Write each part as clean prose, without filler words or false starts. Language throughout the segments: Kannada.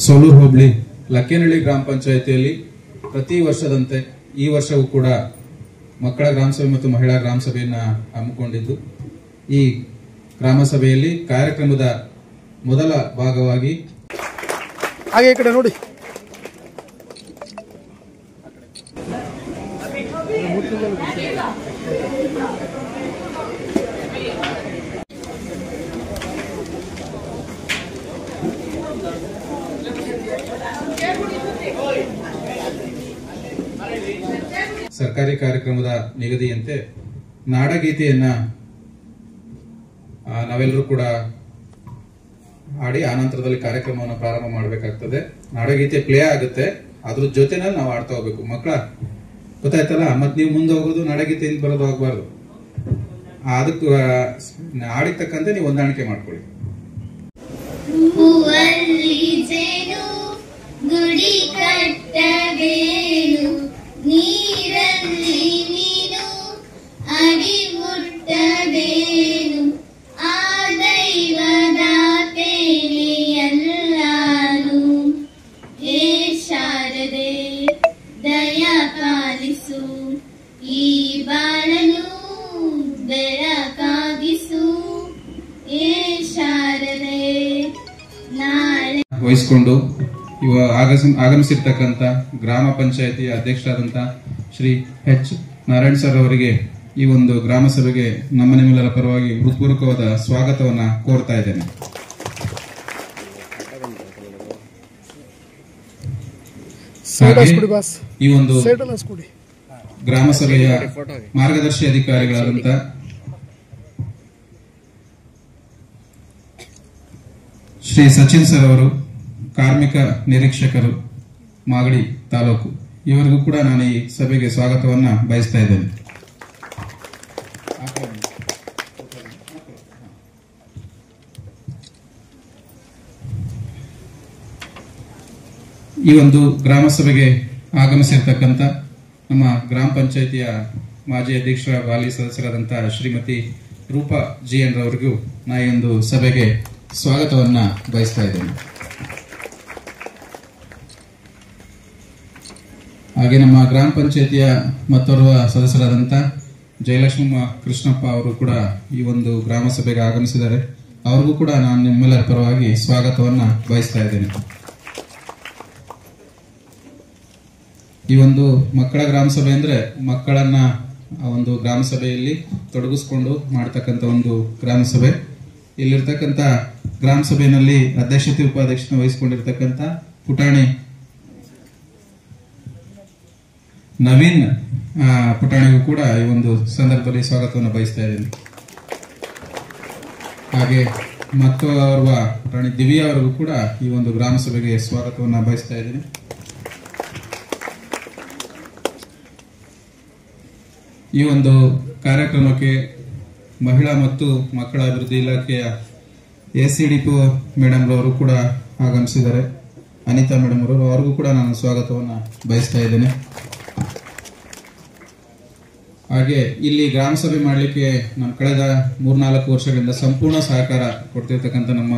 ಸೋಲೂರು ಹೋಬಳಿ ಲಕ್ಕೇನಹಳ್ಳಿ ಗ್ರಾಮ ಪಂಚಾಯಿತಿಯಲ್ಲಿ ಪ್ರತಿ ವರ್ಷದಂತೆ ಈ ವರ್ಷವೂ ಕೂಡ ಮಕ್ಕಳ ಗ್ರಾಮ ಸಭೆ ಮತ್ತು ಮಹಿಳಾ ಗ್ರಾಮ ಸಭೆಯನ್ನ ಹಮ್ಮಿಕೊಂಡಿದ್ದು, ಈ ಗ್ರಾಮ ಸಭೆಯಲ್ಲಿ ಕಾರ್ಯಕ್ರಮದ ಮೊದಲ ಭಾಗವಾಗಿ ಹಾಗೆ ಈ ಕಡೆ ನೋಡಿ ಸರ್ಕಾರಿ ಕಾರ್ಯಕ್ರಮದ ನಿಗದಿಯಂತೆ ನಾಡಗೀತೆಯನ್ನ ನಾವೆಲ್ಲರೂ ಕೂಡ ಹಾಡಿ ಆನಂತರದಲ್ಲಿ ಕಾರ್ಯಕ್ರಮವನ್ನು ಪ್ರಾರಂಭ ಮಾಡಬೇಕಾಗ್ತದೆ. ನಾಡಗೀತೆ ಪ್ಲೇ ಆಗುತ್ತೆ, ಅದ್ರ ಜೊತೆನಲ್ಲಿ ನಾವು ಆಡ್ತಾ ಹೋಗ್ಬೇಕು. ಮಕ್ಕಳ ಗೊತ್ತಾಯ್ತಲ್ಲ, ಮತ್ ನೀವು ಮುಂದೆ ಹೋಗೋದು ನಾಡಗೀತೆ ಇಲ್ಲಿ ಬರೋದು ಹೋಗ್ಬಾರ್ದು. ಅದಕ್ಕೆ ಹಾಡಿಗೆ ತಕ್ಕಂತೆ ನೀವು ಹೊಂದಾಣಿಕೆ ಮಾಡ್ಕೊಳ್ಳಿ. ಗುಡಿ ಕಟ್ಟಬೇನು, ನೀರಲ್ಲಿ ನೀನು ಅಡಿ ಮುಟ್ಟಬೇನು, ಆ ದೈವದ ತೇಲಿಯಲ್ಲಾನು. ಹೇ ಶಾರದೆ ದಯ ಪಾಲಿಸು, ಈ ಬಾಳನು ಬೆಳಕಾಗಿಸು. ಹೇ ಶಾರದೆ ನಾಳೆ ವಹಿಸಿಕೊಂಡು ಆಗಮಿಸಿರ್ತಕ್ಕಂಥ ಗ್ರಾಮ ಪಂಚಾಯಿತಿಯ ಅಧ್ಯಕ್ಷರಾದಂಥ ಶ್ರೀ ಎಚ್ ನಾರಾಯಣ್ ಸರ್ ಅವರಿಗೆ ಈ ಒಂದು ಗ್ರಾಮ ಸಭೆಗೆ ನಮ್ಮ ನಿಮ್ಮೆಲ್ಲರ ಪರವಾಗಿ ಹೃತ್ಪೂರ್ವಕವಾದ ಸ್ವಾಗತವನ್ನ ಕೋರ್ತಾ ಇದ್ದೇನೆ. ಈ ಒಂದು ಗ್ರಾಮ ಸಭೆಯ ಮಾರ್ಗದರ್ಶಿ ಅಧಿಕಾರಿಗಳಾದಂಥ ಶ್ರೀ ಸಚಿನ್ ಸರ್ ಅವರು, ಕಾರ್ಮಿಕ ನಿರೀಕ್ಷಕರು ಮಾಗಡಿ ತಾಲೂಕು, ಇವರಿಗೂ ಕೂಡ ನಾನು ಈ ಸಭೆಗೆ ಸ್ವಾಗತವನ್ನ ಬಯಸ್ತಾ ಇದ್ದೇನೆ. ಈ ಒಂದು ಗ್ರಾಮ ಸಭೆಗೆ ಆಗಮಿಸಿರ್ತಕ್ಕಂಥ ನಮ್ಮ ಗ್ರಾಮ ಪಂಚಾಯಿತಿಯ ಮಾಜಿ ಅಧ್ಯಕ್ಷರ ಬಾಲಿ ಸದಸ್ಯರಾದಂತಹ ಶ್ರೀಮತಿ ರೂಪಾ ಜಿಎನ್ ರವರಿಗೂ ನಾ ಈ ಒಂದು ಸಭೆಗೆ ಸ್ವಾಗತವನ್ನ ಬಯಸ್ತಾ ಇದ್ದೇನೆ. ಹಾಗೆ ನಮ್ಮ ಗ್ರಾಮ ಪಂಚಾಯಿತಿಯ ಮತ್ತೋರ್ವ ಸದಸ್ಯರಾದಂಥ ಜಯಲಕ್ಷ್ಮಮ್ಮ ಕೃಷ್ಣಪ್ಪ ಅವರು ಕೂಡ ಈ ಒಂದು ಗ್ರಾಮ ಸಭೆಗೆ ಆಗಮಿಸಿದ್ದಾರೆ. ಅವ್ರಿಗೂ ಕೂಡ ನಾನು ನಿಮ್ಮೆಲ್ಲರ ಪರವಾಗಿ ಸ್ವಾಗತವನ್ನ ಬಯಸ್ತಾ ಇದ್ದೇನೆ. ಈ ಒಂದು ಮಕ್ಕಳ ಗ್ರಾಮ ಸಭೆ ಅಂದ್ರೆ ಮಕ್ಕಳನ್ನ ಒಂದು ಗ್ರಾಮ ಸಭೆಯಲ್ಲಿ ತೊಡಗಿಸ್ಕೊಂಡು ಮಾಡತಕ್ಕಂಥ ಒಂದು ಗ್ರಾಮ ಸಭೆ. ಇಲ್ಲಿರ್ತಕ್ಕಂಥ ಗ್ರಾಮ ಸಭೆಯಲ್ಲಿ ಅಧ್ಯಕ್ಷತೆ ಉಪಾಧ್ಯಕ್ಷತೆ ವಹಿಸಿಕೊಂಡಿರ್ತಕ್ಕಂಥ ಪುಟಾಣಿ ನವೀನ್ ಪುಟಾಣಿಗೂ ಕೂಡ ಈ ಒಂದು ಸಂದರ್ಭದಲ್ಲಿ ಸ್ವಾಗತವನ್ನು ಬಯಸ್ತಾ ಇದ್ದೀನಿ. ಹಾಗೆ ಮತ್ತೋರ್ವ ಪುಟಾಣಿ ದಿವ್ಯಾ ಅವರಿಗೂ ಕೂಡ ಈ ಒಂದು ಗ್ರಾಮ ಸಭೆಗೆ ಸ್ವಾಗತವನ್ನು ಬಯಸ್ತಾ ಇದ್ದೀನಿ. ಈ ಒಂದು ಕಾರ್ಯಕ್ರಮಕ್ಕೆ ಮಹಿಳಾ ಮತ್ತು ಮಕ್ಕಳ ಅಭಿವೃದ್ಧಿ ಇಲಾಖೆಯ ಎಸಿಡಿಪಿ ಮೇಡಮ್ ರವರು ಕೂಡ ಆಗಮಿಸಿದ್ದಾರೆ. ಅನಿತಾ ಮೇಡಮ್ ಅವರು, ಅವ್ರಿಗೂ ಕೂಡ ನಾನು ಸ್ವಾಗತವನ್ನು ಬಯಸ್ತಾ ಇದ್ದೇನೆ. ಹಾಗೆ ಇಲ್ಲಿ ಗ್ರಾಮ ಸಭೆ ಮಾಡಲಿಕ್ಕೆ ನಾನು ಕಳೆದ 3-4 ವರ್ಷಗಳಿಂದ ಸಂಪೂರ್ಣ ಸಹಕಾರ ಕೊಡ್ತಿರ್ತಕ್ಕಂಥ ನಮ್ಮ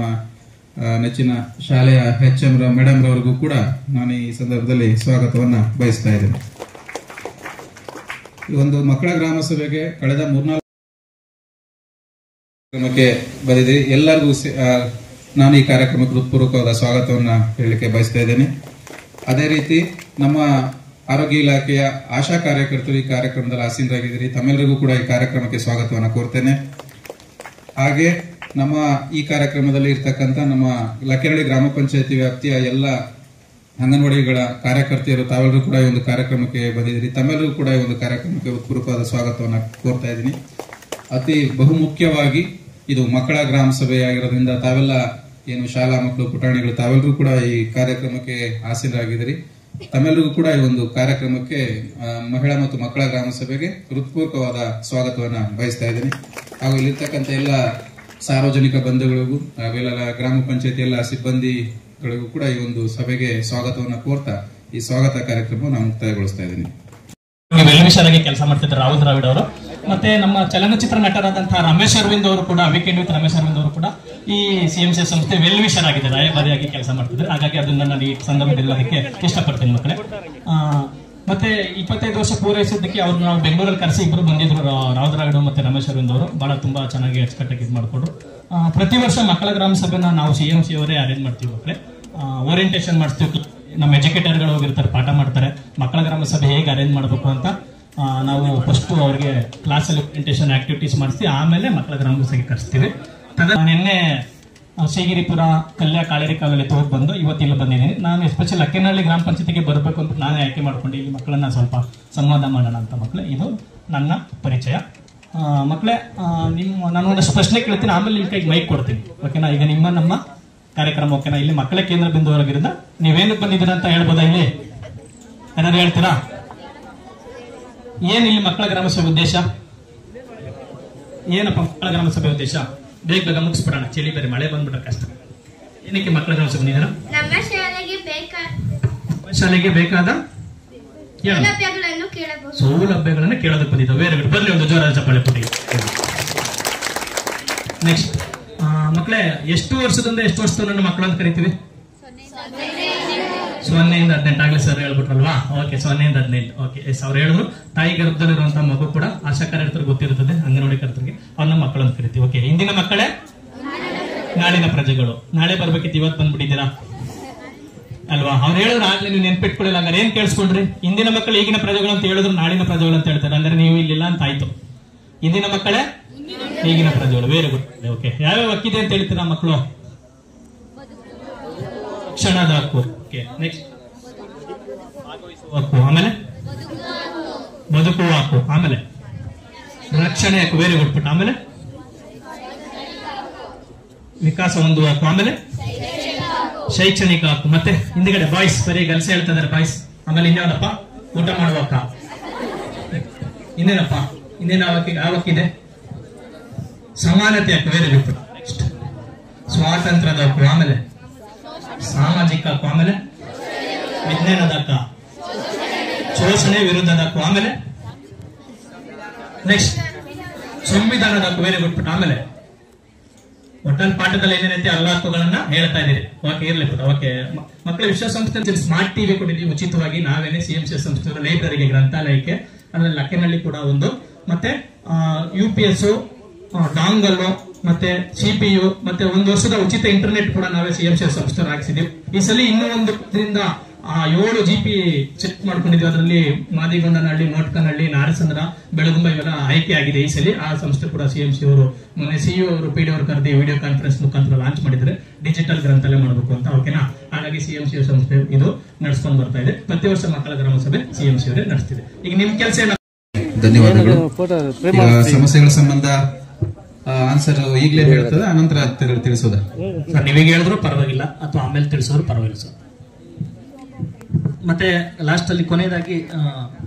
ನೆಚ್ಚಿನ ಶಾಲೆಯ HM ಮೇಡಮ್ ರವರಿಗೂ ಕೂಡ ನಾನು ಈ ಸಂದರ್ಭದಲ್ಲಿ ಸ್ವಾಗತವನ್ನ ಬಯಸ್ತಾ ಇದ್ದೇನೆ. ಈ ಒಂದು ಮಕ್ಕಳ ಗ್ರಾಮ ಸಭೆಗೆ ಕಳೆದ 3-4 ಕಾರ್ಯಕ್ರಮಕ್ಕೆ ಬಂದಿದೆ. ಎಲ್ಲರಿಗೂ ನಾನು ಈ ಕಾರ್ಯಕ್ರಮಕ್ಕೆ ಹೃತ್ಪೂರ್ವಕವಾದ ಸ್ವಾಗತವನ್ನ ಹೇಳಲಿಕ್ಕೆ ಬಯಸ್ತಾ ಇದ್ದೇನೆ. ಅದೇ ರೀತಿ ನಮ್ಮ ಆರೋಗ್ಯ ಇಲಾಖೆಯ ಆಶಾ ಕಾರ್ಯಕರ್ತರು ಈ ಕಾರ್ಯಕ್ರಮದಲ್ಲಿ ಆಸೀನರಾಗಿದ್ದೀರಿ. ತಮ್ಮೆಲ್ಲರಿಗೂ ಕೂಡ ಈ ಕಾರ್ಯಕ್ರಮಕ್ಕೆ ಸ್ವಾಗತವನ್ನು ಕೋರ್ತೇನೆ. ಹಾಗೆ ನಮ್ಮ ಈ ಕಾರ್ಯಕ್ರಮದಲ್ಲಿ ಇರ್ತಕ್ಕಂಥ ನಮ್ಮ ಲಕ್ಕೇನಹಳ್ಳಿ ಗ್ರಾಮ ಪಂಚಾಯಿತಿ ವ್ಯಾಪ್ತಿಯ ಎಲ್ಲ ಅಂಗನವಾಡಿಗಳ ಕಾರ್ಯಕರ್ತೆಯರು ತಾವೆಲ್ಲರೂ ಕೂಡ ಈ ಒಂದು ಕಾರ್ಯಕ್ರಮಕ್ಕೆ ಬಂದಿದ್ದೀರಿ. ತಮ್ಮೆಲ್ಲರಿಗೂ ಕೂಡ ಈ ಒಂದು ಕಾರ್ಯಕ್ರಮಕ್ಕೆ ಹೃತ್ಪೂರ್ವಕವಾದ ಸ್ವಾಗತವನ್ನು ಕೋರ್ತಾ ಇದ್ದೀನಿ. ಅತಿ ಬಹುಮುಖ್ಯವಾಗಿ ಇದು ಮಕ್ಕಳ ಗ್ರಾಮ ಸಭೆ ಆಗಿರೋದ್ರಿಂದ ತಾವೆಲ್ಲ ಏನು ಶಾಲಾ ಮಕ್ಕಳು ಪುಟಾಣಿಗಳು ತಾವೆಲ್ಲರೂ ಕೂಡ ಈ ಕಾರ್ಯಕ್ರಮಕ್ಕೆ ಆಸೀನರಾಗಿದ್ದೀರಿ. ತಮ್ಮೆಲ್ಲರಿಗೂ ಕೂಡ ಈ ಒಂದು ಕಾರ್ಯಕ್ರಮಕ್ಕೆ ಮಹಿಳಾ ಮತ್ತು ಮಕ್ಕಳ ಗ್ರಾಮ ಸಭೆಗೆ ಹೃತ್ಪೂರ್ವಕವಾದ ಸ್ವಾಗತವನ್ನ ಬಯಸ್ತಾ ಇದ್ದೀನಿ. ಹಾಗೂ ಇಲ್ಲಿರ್ತಕ್ಕಂಥ ಎಲ್ಲ ಸಾರ್ವಜನಿಕ ಬಂಧುಗಳಿಗೂ ಹಾಗೆಲ್ಲ ಗ್ರಾಮ ಪಂಚಾಯತಿ ಎಲ್ಲ ಸಿಬ್ಬಂದಿಗಳಿಗೂ ಕೂಡ ಈ ಒಂದು ಸಭೆಗೆ ಸ್ವಾಗತವನ್ನ ಕೋರ್ತಾ ಈ ಸ್ವಾಗತ ಕಾರ್ಯಕ್ರಮ ನಾನು ಮುಕ್ತಾಯಗೊಳಿಸ್ತಾ ಇದ್ದೀನಿ. ವೆಲ್ವಿಷರ್ ಆಗಿ ಕೆಲಸ ಮಾಡ್ತಿದ್ದಾರೆ ರಾಹುಲ್ ದ್ರಾವಿಡ್ ಅವರು. ಮತ್ತೆ ನಮ್ಮ ಚಲನಚಿತ್ರ ನಟರಾದಂತಹ ರಮೇಶ್ ಅರವಿಂದ್ ಅವರು ಕೂಡ ವೀಕೆಂಡ್ ವಿತ್ ರಮೇಶ್ ಅರವಿಂದ್ ಅವರು ಕೂಡ ಈ CMC ಸಂಸ್ಥೆ ವೆಲ್ ವಿಷರ್ ಆಗಿದೆ, ರಾಯಭಾರಿಯಾಗಿ ಕೆಲಸ ಮಾಡ್ತಿದ್ದಾರೆ. ಹಾಗಾಗಿ ಅದನ್ನ ನಾನು ಈ ಸಂದರ್ಭದಲ್ಲಿ ಅದಕ್ಕೆ ಇಷ್ಟಪಡ್ತೀನಿ ಮಕ್ಕಳೇ. ಮತ್ತೆ 25 ವರ್ಷ ಪೂರೈಸಿದ್ದಕ್ಕೆ ಅವ್ರನ್ನ ನಾವು ಬೆಂಗಳೂರಲ್ಲಿ ಕರೆಸಿ ಇಬ್ಬರು ಬಂದಿದ್ರು, ರಾವದರಾಗಡು ಮತ್ತೆ ರಮೇಶ್ ಅರವಿಂದ್ ಅವರು. ಬಹಳ ತುಂಬಾ ಚೆನ್ನಾಗಿ ಅಚ್ಚುಕಟ್ಟಾಗಿ ಇದು ಮಾಡಿಕೊಡ್ರು. ಪ್ರತಿ ವರ್ಷ ಮಕ್ಕಳ ಗ್ರಾಮ ಸಭೆನ ನಾವು CMC ಅವರೇ ಅರೇಂಜ್ ಮಾಡ್ತೀವಿ ಮಕ್ಕಳೇ. ಓರಿಯಂಟೇಷನ್ ಮಾಡಿಸ್ತೀವಿ, ನಮ್ಮ ಎಜುಕೇಟರ್ಗಳು ಹೋಗಿರ್ತಾರೆ, ಪಾಠ ಮಾಡ್ತಾರೆ, ಮಕ್ಕಳ ಗ್ರಾಮ ಸಭೆ ಹೇಗೆ ಅರೇಂಜ್ ಮಾಡಬೇಕು ಅಂತ ನಾವು ಫಸ್ಟ್ ಅವ್ರಿಗೆ ಕ್ಲಾಸಲ್ಲಿ ಓರಿಯಂಟೇಷನ್ ಆಕ್ಟಿವಿಟೀಸ್ ಮಾಡಿಸ್ತೀವಿ, ಆಮೇಲೆ ಮಕ್ಕಳ ಗ್ರಾಮ ಸಭೆಗೆ ಕರೆಸ್ತೀವಿ. ನಿನ್ನೆ ಶ್ರೀಗಿರಿಪುರ ಕಾಳೇರಿ ಕಾಲಲ್ಲಿ ಹೋಗಿ ಬಂದು ಇವತ್ತು ಇಲ್ಲಿ ಬಂದಿದ್ದೀನಿ. ನಾನು ಎಸ್ಪೆಷಲಿ ಅಕ್ಕಿನಹಳ್ಳಿ ಗ್ರಾಮ ಪಂಚಾಯತಿಗೆ ಬರಬೇಕು ಅಂತ ನಾನೇ ಆಯ್ಕೆ ಮಾಡ್ಕೊಂಡು ಇಲ್ಲಿ ಮಕ್ಕಳನ್ನ ಸ್ವಲ್ಪ ಸಂವಾದ ಮಾಡೋಣ ಅಂತ ಮಕ್ಕಳೇ. ಇದು ನನ್ನ ಪರಿಚಯ ಮಕ್ಕಳೇ. ನಾನು ಒಂದಷ್ಟು ಪ್ರಶ್ನೆ ಕೇಳ್ತೀನಿ, ಆಮೇಲೆ ನಿಮ್ಮ ಕೈಗೆ ಮೈಕ್ ಕೊಡ್ತೀನಿ, ಓಕೆನಾ? ಈಗ ನಮ್ಮ ಕಾರ್ಯಕ್ರಮ ಓಕೆನಾ? ಇಲ್ಲಿ ಮಕ್ಕಳ ಕೇಂದ್ರ ಬಿಂದುವರೆಗಿರಿಂದ ನೀವೇನಕ್ಕೆ ಬಂದಿದ್ದೀರಾ ಅಂತ ಹೇಳ್ಬೋದಾ? ಇಲ್ಲಿ ಏನಾದ್ರು ಹೇಳ್ತೀರಾ? ಏನ್ ಇಲ್ಲಿ ಮಕ್ಕಳ ಗ್ರಾಮ ಸಭೆ ಉದ್ದೇಶ ಏನಪ್ಪ? ಮಕ್ಕಳ ಗ್ರಾಮ ಸಭೆ ಉದ್ದೇಶ ಬೇಗ ಮುಗಿಸ್ಬಿಡೋಣ, ಚಳಿ ಬೇರೆ ಮಳೆ ಬಂದ್ಬಿಟ್ರೆ ಕಷ್ಟ. ಏನಕ್ಕೆ ಮಕ್ಕಳ ಗ್ರಾಮ ಸಭೆ ಬಂದಿದ್ದೀರಾ? ನಮ್ಮ ಶಾಲೆಗೆ ಬೇಕಾದ ಸೌಲಭ್ಯಗಳನ್ನು ಕೇಳೋದಕ್ಕೆ ಬಂದಿದ್ದಾವೆ. ವೆರಿ ಗುಡ್, ಬರ್ಲಿ ಒಂದು ಜೋರಾದ ಚಪ್ಪಾಳೆ ಕೊಡಿ. ನೆಕ್ಸ್ಟ್ ಮಕ್ಕಳೇ, ಎಷ್ಟು ವರ್ಷದಿಂದ ಎಷ್ಟು ವರ್ಷದ ನನ್ನ ಮಕ್ಕಳು ಅಂತ ಕರಿತೀವಿ? 0 ಇಂದ 18 ಆಗ್ಲಿ ಸರ್ ಹೇಳ್ಬಿಟ್ರಲ್ವಾ? ಓಕೆ, 0 ಇಂದ 18. ಓಕೆ, ಅವ್ರು ಹೇಳಿದ್ರು ತಾಯಿ ಗರ್ಭದಲ್ಲಿರುವಂತಹ ಮಗು ಕೂಡ ಆಶಾ ಕಾರ್ಯಕರ್ತರಿಗೆ ಗೊತ್ತಿರುತ್ತದೆ, ಅಂಗನವಾಡಿ ಕರ್ತರಿಗೆ, ಅವ್ರನ್ನ ಮಕ್ಕಳು ಅಂತ ಕರಿತೀವಿ. ಓಕೆ, ಇಂದಿನ ಮಕ್ಕಳೇ ನಾಳಿನ ಪ್ರಜೆಗಳು. ನಾಳೆ ಬರ್ಬೇಕಿತ್ತು, ಇವತ್ತು ಬಂದ್ಬಿಟ್ಟಿದ್ದೀರಾ ಅಲ್ವಾ? ಅವ್ರು ಹೇಳಿದ್ರು ಆಗ್ಲಿ, ನೀವು ನೆನ್ಪಿಟ್ಕೊಳ್ಳಿಲ್ಲ, ಹಂಗಾರೆ ಏನ್ ಕೇಳಿಸ್ಕೊಂಡ್ರಿ? ಇಂದಿನ ಮಕ್ಕಳು ಈಗಿನ ಪ್ರಜೆಗಳು ಅಂತ ಹೇಳಿದ್ರು ನಾಳಿನ ಪ್ರಜೆಗಳು ಅಂತ ಹೇಳ್ತಾರೆ, ಅಂದ್ರೆ ನೀವು ಇಲ್ಲಿಲ್ಲ ಅಂತ ಆಯ್ತು. ಇಂದಿನ ಮಕ್ಕಳೇ ಈಗಿನ ಪ್ರಜೆಗಳು. Very good. ಓಕೆ, ಯಾವ್ಯಾವ ಹಕ್ಕಿದೆ ಅಂತ ಹೇಳ್ತೀರಾ ಮಕ್ಕಳು? ಕ್ಷಣದ ಹಕ್ಕು. ಓಕೆ, ನೆಕ್ಸ್ಟ್ ಹಕ್ಕು, ಆಮೇಲೆ ಬದುಕುವ ಹಕ್ಕು, ಆಮೇಲೆ ರಕ್ಷಣೆ ಹಕ್ಕು. ವೆರಿ ಗುಡ್ ಪುಟ್. ಆಮೇಲೆ ವಿಕಾಸ ಹೊಂದುವ ಹಕ್ಕು, ಆಮೇಲೆ ಶೈಕ್ಷಣಿಕ ಹಕ್ಕು. ಮತ್ತೆ ಹಿಂದ್ಗಡೆ ಬಾಯ್ಸ್, ಬರೀ ಗರ್ಲ್ಸ್ ಹೇಳ್ತಾ ಇದಾರೆ ಬಾಯ್ಸ್. ಆಮೇಲೆ ಇನ್ಯಾವ್ದಪ್ಪ? ಊಟ ಮಾಡುವ ಹಕ್ಕ. ಇನ್ನೇನಪ್ಪ? ಇನ್ನೇನು ಯಾವ ಹಕ್ಕಿದೆ? ಸಮಾನತೆ ಹಕ್ಕು. Very good. ನೆಕ್ಸ್ಟ್ ಸ್ವಾತಂತ್ರ್ಯದ ಹಕ್ಕು, ಆಮೇಲೆ ಸಾಮಾಜಿಕ ಹಕ್ಕು, ಆಮೇಲೆ ವಿಜ್ಞಾನದ ಹಕ್ಕ, ಶೋಷಣೆ ವಿರುದ್ಧದ ಹಕ್ಕು, ಆಮೇಲೆ ನೆಕ್ಸ್ಟ್ ಸಂವಿಧಾನದ ಹಕ್ಕು. ವೆರಿ ಗುಡ್ ಪುಟ್. ಆಮೇಲೆ ಒಟ್ಟಲ್ಲಿ ಪಾಠದಲ್ಲಿ ಏನೇನೈತೆ ಎಲ್ಲ ಹಕ್ಕುಗಳನ್ನ ಹೇಳ್ತಾ ಇದೀರಿ. ಓಕೆ, ಇರ್ಲಿ ಪುಟ. ಓಕೆ ಮಕ್ಕಳ ವಿಶ್ವಸಂಸ್ಥೆ ಸ್ಮಾರ್ಟ್ ಟಿವಿ ಕೊಟ್ಟಿದ್ದೀವಿ ಉಚಿತವಾಗಿ. ನಾವೇನೆ CMC ಸಂಸ್ಥೆ ಲೈಬ್ರರಿಗೆ, ಗ್ರಂಥಾಲಯಕ್ಕೆ, ಅದರಲ್ಲಿ ಲಕ್ಕಿನಹಳ್ಳಿ ಕೂಡ ಒಂದು, ಮತ್ತೆ UPS, ಡಾಂಗಲ್, ಮತ್ತೆ CPU, ಮತ್ತೆ 1 ವರ್ಷದ ಉಚಿತ ಇಂಟರ್ನೆಟ್ ಕೂಡ ನಾವೇ CMC ಸಂಸ್ಥೆ ಹಾಕಿಸಿದೀವಿ. ಈ ಸಲ ಇನ್ನೂ 7 GB ಚೆಕ್ ಮಾಡ್ಕೊಂಡಿದ್ವಿ. ಅದರಲ್ಲಿ ಮಾದಿಗೊಂಡನಹಳ್ಳಿ, ಮೋಟ್ಕನಹಳ್ಳಿ, ನಾರಸಂದ್ರ, ಬೆಳಗುಂಬ ಇವೆಲ್ಲ ಆಯ್ಕೆ ಆಗಿದೆ ಈ ಸಲ. ಆ ಸಂಸ್ಥೆ ಕೂಡ CMC ಅವರು ಮೊನ್ನೆ CEO ಅವರು PD ಅವರು ಕರೆದಿ ವಿಡಿಯೋ ಕಾನ್ಫರೆನ್ಸ್ ಮುಖಾಂತರ ಲಾಂಚ್ ಮಾಡಿದ್ರೆ ಡಿಜಿಟಲ್ ಗ್ರಂಥಾಲಯ ಮಾಡಬೇಕು ಅಂತ. ಓಕೆನಾ? ಹಾಗಾಗಿ CMC ಸಂಸ್ಥೆ ಇದು ನಡೆಸ್ಕೊಂಡು ಬರ್ತಾ ಇದೆ. ಪ್ರತಿ ವರ್ಷ ಮಕ್ಕಳ ಗ್ರಾಮ ಸಭೆ CMC ಅವರೇ ನಡೆಸ್ತಿದೆ. ಈಗ ನಿಮ್ ಕೆಲಸ ಏನ? ಧನ್ಯವಾದಗಳು. ಸಮಸ್ಯೆಗಳ ಸಂಬಂಧ ಆನ್ಸರ್ ಈಗಲೇ ಹೇಳ್ತದೆ, ಅನಂತರ ತಿಳಿಸೋದ? ಸರ್ ನೀವೀಗ ಹೇಳಿದ್ರು ಪರವಾಗಿಲ್ಲ, ಅಥವಾ ಆಮೇಲೆ ತಿಳಿಸೋರು ಪರವಾಗಿಲ್ಲ ಸರ್. ಮತ್ತೆ ಲಾಸ್ಟ್ ಅಲ್ಲಿ ಕೊನೆಯದಾಗಿ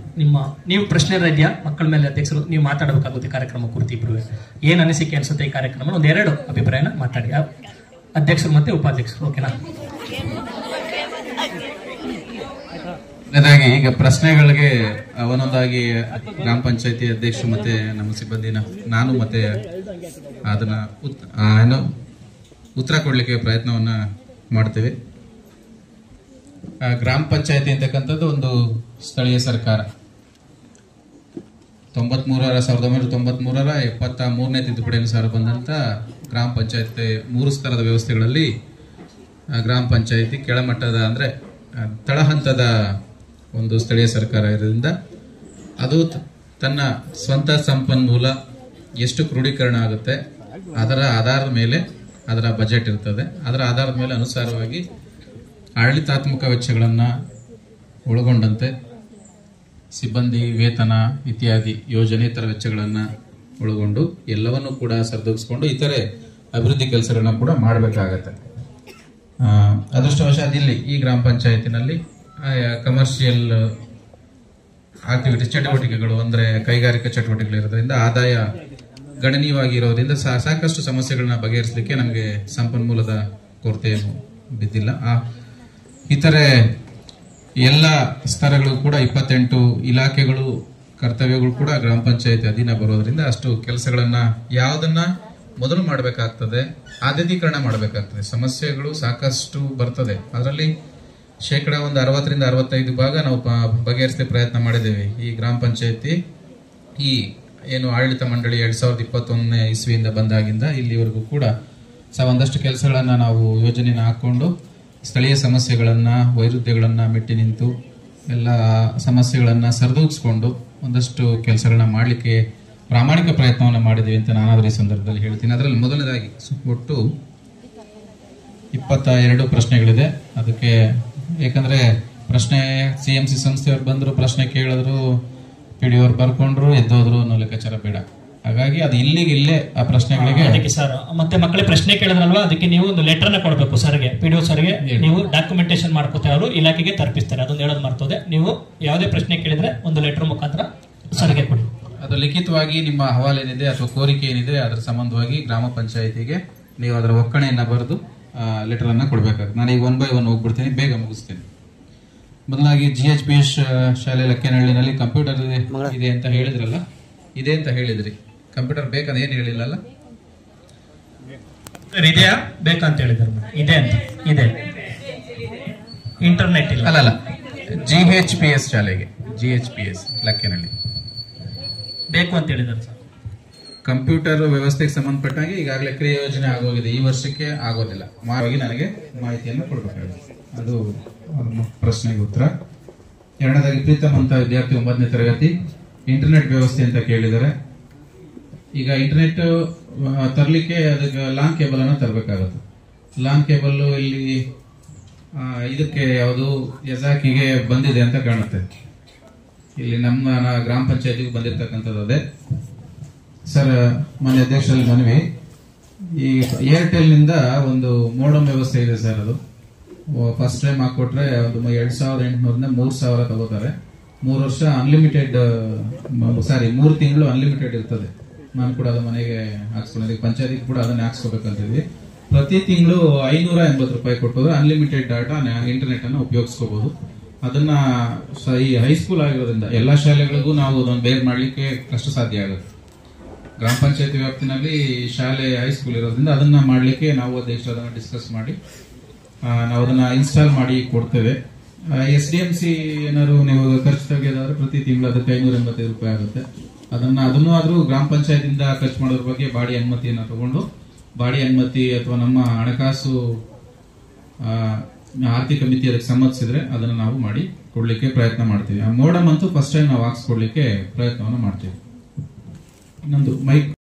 ನೀವು ಪ್ರಶ್ನೆ ಇದೆಯಾ ಮಕ್ಕಳ ಮೇಲೆ? ಅಧ್ಯಕ್ಷರು ನೀವು ಮಾತಾಡಬೇಕಾಗುತ್ತೆ ಕಾರ್ಯಕ್ರಮ ಕುರಿತು. ಇಬ್ರು ಏನ್ ಅನಿಸಿಕೆ ಅನ್ಸುತ್ತೆ ಈ ಕಾರ್ಯಕ್ರಮ? 1-2 ಅಭಿಪ್ರಾಯನ ಮಾತಾಡಿ, ಅಧ್ಯಕ್ಷರು ಮತ್ತೆ ಉಪಾಧ್ಯಕ್ಷರು. ಓಕೆನಾ? ಈಗ ಪ್ರಶ್ನೆಗಳಿಗೆ ಒಂದೊಂದಾಗಿ ಗ್ರಾಮ ಪಂಚಾಯತಿ ಅಧ್ಯಕ್ಷರು ಮತ್ತೆ ನಮ್ಮ ಸಿಬ್ಬಂದಿನ ನಾನು ಮತ್ತೆ ಅದನ್ನ ಉತ್ತರ ಕೊಡ್ಲಿಕ್ಕೆ ಪ್ರಯತ್ನವನ್ನ ಮಾಡ್ತೇವೆ. ಗ್ರಾಮ ಪಂಚಾಯತಿ ಅಂತಕ್ಕಂಥದ್ದು ಒಂದು ಸ್ಥಳೀಯ ಸರ್ಕಾರ. 1993ರ 73ನೇ ತಿದ್ದುಪಡಿ ಅನುಸಾರ ಬಂದಂತ ಗ್ರಾಮ ಪಂಚಾಯತಿ 3 ಸ್ತರದ ವ್ಯವಸ್ಥೆಗಳಲ್ಲಿ ಗ್ರಾಮ ಪಂಚಾಯತಿ ಕೆಳಮಟ್ಟದ ಅಂದ್ರೆ ತಳಹಂತದ ಒಂದು ಸ್ಥಳೀಯ ಸರ್ಕಾರ ಇರೋದ್ರಿಂದ ಅದು ತನ್ನ ಸ್ವಂತ ಸಂಪನ್ಮೂಲ ಎಷ್ಟು ಕ್ರೋಢೀಕರಣ ಆಗುತ್ತೆ ಅದರ ಆಧಾರದ ಮೇಲೆ ಅದರ ಬಜೆಟ್ ಇರ್ತದೆ. ಅದರ ಆಧಾರದ ಮೇಲೆ ಅನುಸಾರವಾಗಿ ಆಡಳಿತಾತ್ಮಕ ವೆಚ್ಚಗಳನ್ನು ಒಳಗೊಂಡಂತೆ ಸಿಬ್ಬಂದಿ ವೇತನ ಇತ್ಯಾದಿ ಯೋಜನೇತರ ವೆಚ್ಚಗಳನ್ನು ಒಳಗೊಂಡು ಎಲ್ಲವನ್ನೂ ಕೂಡ ಸರಿದೂಗಿಸ್ಕೊಂಡು ಇತರೆ ಅಭಿವೃದ್ಧಿ ಕೆಲಸಗಳನ್ನ ಕೂಡ ಮಾಡಬೇಕಾಗತ್ತೆ. ಅದೃಷ್ಟವಶಾತ್ ಇಲ್ಲಿ ಈ ಗ್ರಾಮ ಪಂಚಾಯತಿನಲ್ಲಿ ಕಮರ್ಷಿಯಲ್ ಆಕ್ಟಿವಿಟೀಸ್ ಚಟುವಟಿಕೆಗಳು ಅಂದ್ರೆ ಕೈಗಾರಿಕಾ ಚಟುವಟಿಕೆಗಳು ಇರೋದ್ರಿಂದ ಆದಾಯ ಗಣನೀಯವಾಗಿ ಇರೋದ್ರಿಂದ ಸಾಕಷ್ಟು ಸಮಸ್ಯೆಗಳನ್ನ ಬಗೆಹರಿಸಲಿಕ್ಕೆ ನಮಗೆ ಸಂಪನ್ಮೂಲದ ಕೊರತೆ ಏನು ಬಿದ್ದಿಲ್ಲ. ಇತರೆ ಎಲ್ಲ ಸ್ತರಗಳು ಕೂಡ 28 ಇಲಾಖೆಗಳು ಕರ್ತವ್ಯಗಳು ಕೂಡ ಗ್ರಾಮ ಪಂಚಾಯತಿ ಅಧೀನ ಬರೋದ್ರಿಂದ ಅಷ್ಟು ಕೆಲಸಗಳನ್ನ ಯಾವುದನ್ನ ಮೊದಲು ಮಾಡಬೇಕಾಗ್ತದೆ, ಆದ್ಯತೀಕರಣ ಮಾಡಬೇಕಾಗ್ತದೆ. ಸಮಸ್ಯೆಗಳು ಸಾಕಷ್ಟು ಬರ್ತದೆ, ಅದರಲ್ಲಿ ಶೇಕಡ ಒಂದು 60ರಿಂದ 65 ಭಾಗ ನಾವು ಬಗೆಹರಿಸದೆ ಪ್ರಯತ್ನ ಮಾಡಿದ್ದೇವೆ. ಈ ಗ್ರಾಮ ಪಂಚಾಯತಿ ಈ ಏನು ಆಡಳಿತ ಮಂಡಳಿ 2021ನೇ ಇಸ್ವಿಯಿಂದ ಬಂದಾಗಿಂದ ಇಲ್ಲಿವರೆಗೂ ಕೂಡ ಒಂದಷ್ಟು ಕೆಲಸಗಳನ್ನ ನಾವು ಯೋಜನೆನ ಹಾಕೊಂಡು ಸ್ಥಳೀಯ ಸಮಸ್ಯೆಗಳನ್ನ, ವೈರುಧ್ಯಗಳನ್ನ ಮೆಟ್ಟಿ ನಿಂತು ಎಲ್ಲ ಸಮಸ್ಯೆಗಳನ್ನ ಸರಿದೂಗಿಸ್ಕೊಂಡು ಒಂದಷ್ಟು ಕೆಲಸಗಳನ್ನ ಮಾಡಲಿಕ್ಕೆ ಪ್ರಾಮಾಣಿಕ ಪ್ರಯತ್ನವನ್ನು ಮಾಡಿದ್ದೀವಿ ಅಂತ ನಾನಾದ್ರೂ ಈ ಸಂದರ್ಭದಲ್ಲಿ ಹೇಳ್ತೀನಿ. ಅದರಲ್ಲಿ ಮೊದಲನೇದಾಗಿ ಒಟ್ಟು 22 ಪ್ರಶ್ನೆಗಳಿದೆ. ಅದಕ್ಕೆ ಯಾಕಂದ್ರೆ ಪ್ರಶ್ನೆ CMC ಸಂಸ್ಥೆಯವ್ರು ಬಂದ್ರು, ಪ್ರಶ್ನೆ ಕೇಳಿದ್ರು, PDO ಅವ್ರು ಬರ್ಕೊಂಡ್ರು, ಎದ್ದೋದ್ರು ಅನ್ನೋ ಲೆಕ್ಕಾಚಾರ ಬೇಡ. ಹಾಗಾಗಿ ಅದು ಇಲ್ಲೇ ಆ ಪ್ರಶ್ನೆಗಳಿಗೆ ಅದಕ್ಕೆ ಸರ್ ಮತ್ತೆ ಮಕ್ಕಳೇ ಪ್ರಶ್ನೆ ಕೇಳಿದ್ರಲ್ವಾ, ಅದಕ್ಕೆ ನೀವು ಒಂದು ಲೆಟರ್ ನ ಕೊಡಬೇಕು ಸರ್ಗೆ, PDO ಸರ್ಗೆ. ನೀವು ಡಾಕ್ಯುಮೆಂಟೇಶನ್ ಮಾಡ್ಕೋತಾರೆ, ಅವರು ಇಲಾಖೆಗೆ ತಲುಪಿಸ್ತಾರೆ. ಅದೊಂದು ಹೇಳೋದು ಮರ್ತೋದೆ. ನೀವು ಯಾವುದೇ ಪ್ರಶ್ನೆ ಕೇಳಿದ್ರೆ ಒಂದು ಲೆಟರ್ ಮುಖಾಂತರ ಸರ್ಗೆ ಕೊಡಿ. ಅದು ಲಿಖಿತವಾಗಿ ನಿಮ್ಮ ಅಹವಾಲು ಏನಿದೆ ಅಥವಾ ಕೋರಿಕೆ ಏನಿದೆ ಅದರ ಸಂಬಂಧವಾಗಿ ಗ್ರಾಮ ಪಂಚಾಯಿತಿಗೆ ನೀವು ಅದರ ಒಕ್ಕಣೆಯನ್ನ ಬರೆದು ಲೆಟರ್ ಅನ್ನ ಕೊಡ್ಬೇಕಾಗುತ್ತೆ. ನಾನು ಈಗ 1 by 1 ಹೋಗ್ಬಿಡ್ತೀನಿ, ಬೇಗ ಮುಗಿಸ್ತೇನೆ. ಮೊದಲಾಗಿ GHPS ಶಾಲೆ ಲಕ್ಕೇನಹಳ್ಳಿನಲ್ಲಿ ಕಂಪ್ಯೂಟರ್ ಇದೆ ಅಂತ ಹೇಳಿದ್ರಲ್ಲ, ಇದೆ ಅಂತ ಹೇಳಿದ್ರಿ. ಕಂಪ್ಯೂಟರ್ ಬೇಕಂತ ಏನು ಹೇಳಿಲ್ಲಲ್ಲ, ಇದೆಯಾ ಬೇಕಂತ ಹೇಳಿದ್ರು. ಇದೆ ಅಂತ ಇದೆ, ಇಂಟರ್ನೆಟ್ ಇಲ್ಲ. ಅಲ್ಲ GHPS ಶಾಲೆಗೆ, GHPS ಲಕ್ಕೇನಹಳ್ಳಿ ಬೇಕು ಅಂತ ಹೇಳಿದ್ದಾರೆ ಸರ್. ಕಂಪ್ಯೂಟರ್ ವ್ಯವಸ್ಥೆಗೆ ಸಂಬಂಧಪಟ್ಟಾಗಿ ಈಗಾಗಲೇ ಕ್ರಿಯೆ ಯೋಜನೆ ಆಗೋಗಿದೆ, ಈ ವರ್ಷಕ್ಕೆ ಆಗೋದಿಲ್ಲ. ನನಗೆ ಮಾಹಿತಿಯನ್ನು ಕೊಡಬೇಕಾಗುತ್ತೆ. ಅದು ಪ್ರಶ್ನೆಗೆ ಉತ್ತರ. ಎರಡನೇದಾಗಿ ಪ್ರೀತಮ್ ಅಂತ ವಿದ್ಯಾರ್ಥಿ 9ನೇ ತರಗತಿ, ಇಂಟರ್ನೆಟ್ ವ್ಯವಸ್ಥೆ ಅಂತ ಕೇಳಿದ್ದಾರೆ. ಈಗ ಇಂಟರ್ನೆಟ್ ತರಲಿಕ್ಕೆ ಅದಕ್ಕೆ ಲಾನ್ ಕೇಬಲ್ ಅನ್ನು ತರಬೇಕಾಗುತ್ತೆ. ಲಾನ್ ಕೇಬಲ್ ಇಲ್ಲಿ ಇದಕ್ಕೆ ಯಾವುದು ಎಜಾಕಿಗೆ ಬಂದಿದೆ ಅಂತ ಕಾಣುತ್ತೆ. ಇಲ್ಲಿ ನಮ್ಮ ಗ್ರಾಮ ಪಂಚಾಯತಿಗೆ ಬಂದಿರತಕ್ಕಂಥದ್ದು ಅದೇ. ಸರ್, ಮಾನ್ಯ ಅಧ್ಯಕ್ಷರಲ್ಲಿ ಮನವಿ, ಈ ಏರ್ಟೆಲ್ ನಿಂದ ಒಂದು ಮೋಡಮ್ ವ್ಯವಸ್ಥೆ ಇದೆ ಸರ್. ಅದು ಫಸ್ಟ್ ಟೈಮ್ ಹಾಕೊಟ್ರೆ ಅದು 2800ರಿಂದ 3000 ತಗೋತಾರೆ. 3 ವರ್ಷ ಅನ್ಲಿಮಿಟೆಡ್, 3 ತಿಂಗಳು ಅನ್ಲಿಮಿಟೆಡ್ ಇರ್ತದೆ. ನಾನು ಕೂಡ ಅದು ಮನೆಗೆ ಹಾಕ್ಸ್ಕೊಂಡಿದ್ದೀವಿ, ಪಂಚಾಯತಿಗೆ ಕೂಡ ಅದನ್ನ ಹಾಕ್ಸ್ಕೋಬೇಕಂತಿದ್ವಿ. ಪ್ರತಿ ತಿಂಗಳು 580 ರೂಪಾಯಿ ಕೊಟ್ಟೋದ್ರೆ ಅನ್ಲಿಮಿಟೆಡ್ ಡಾಟಾ ಇಂಟರ್ನೆಟ್ ಅನ್ನು ಉಪಯೋಗಿಸ್ಕೋಬಹುದು. ಅದನ್ನ ಈ ಹೈಸ್ಕೂಲ್ ಆಗಿರೋದ್ರಿಂದ ಎಲ್ಲಾ ಶಾಲೆಗಳಿಗೂ ನಾವು ಅದನ್ನು ಬೇರ್ ಮಾಡ್ಲಿಕ್ಕೆ ಕಷ್ಟ ಸಾಧ್ಯ ಆಗುತ್ತೆ. ಗ್ರಾಮ ಪಂಚಾಯತಿ ವ್ಯಾಪ್ತಿನಲ್ಲಿ ಶಾಲೆ ಹೈಸ್ಕೂಲ್ ಇರೋದ್ರಿಂದ ಅದನ್ನ ಮಾಡ್ಲಿಕ್ಕೆ ನಾವು ಅಧ್ಯಕ್ಷರು ಅದನ್ನ ಡಿಸ್ಕಸ್ ಮಾಡಿ ನಾವು ಅದನ್ನ ಇನ್ಸ್ಟಾಲ್ ಮಾಡಿ ಕೊಡ್ತೇವೆ. SDMC ಏನಾದ್ರು ನೀವು ಖರ್ಚು ತೆಗೆದಾದ್ರೆ ಪ್ರತಿ ತಿಂಗಳು ಅದಕ್ಕೆ 585 ರೂಪಾಯಿ ಆಗುತ್ತೆ. ಅದನ್ನು ಆದ್ರೂ ಗ್ರಾಮ ಪಂಚಾಯತಿಂದ ಖರ್ಚು ಮಾಡೋದ್ರ ಬಗ್ಗೆ ಬಾಡಿ ಅನುಮತಿಯನ್ನ ತಗೊಂಡು, ಬಾಡಿ ಅನುಮತಿ ಅಥವಾ ನಮ್ಮ ಹಣಕಾಸು ಆರ್ಥಿಕ ಮಿತಿ ಅದಕ್ಕೆ ಸಮ್ಮತಿಸಿದ್ರೆ ಅದನ್ನ ನಾವು ಮಾಡಿ ಕೊಡ್ಲಿಕ್ಕೆ ಪ್ರಯತ್ನ ಮಾಡ್ತೀವಿ. ಆ ಮೋಡಮ್ ಅಂತೂ ಫಸ್ಟ್ ಟೈಮ್ ನಾವು ಹಾಕ್ಸ್ಕೊಡ್ಲಿಕ್ಕೆ ಪ್ರಯತ್ನವನ್ನು ಮಾಡ್ತೀವಿ. ಇನ್ನೊಂದು ಮೈಕ್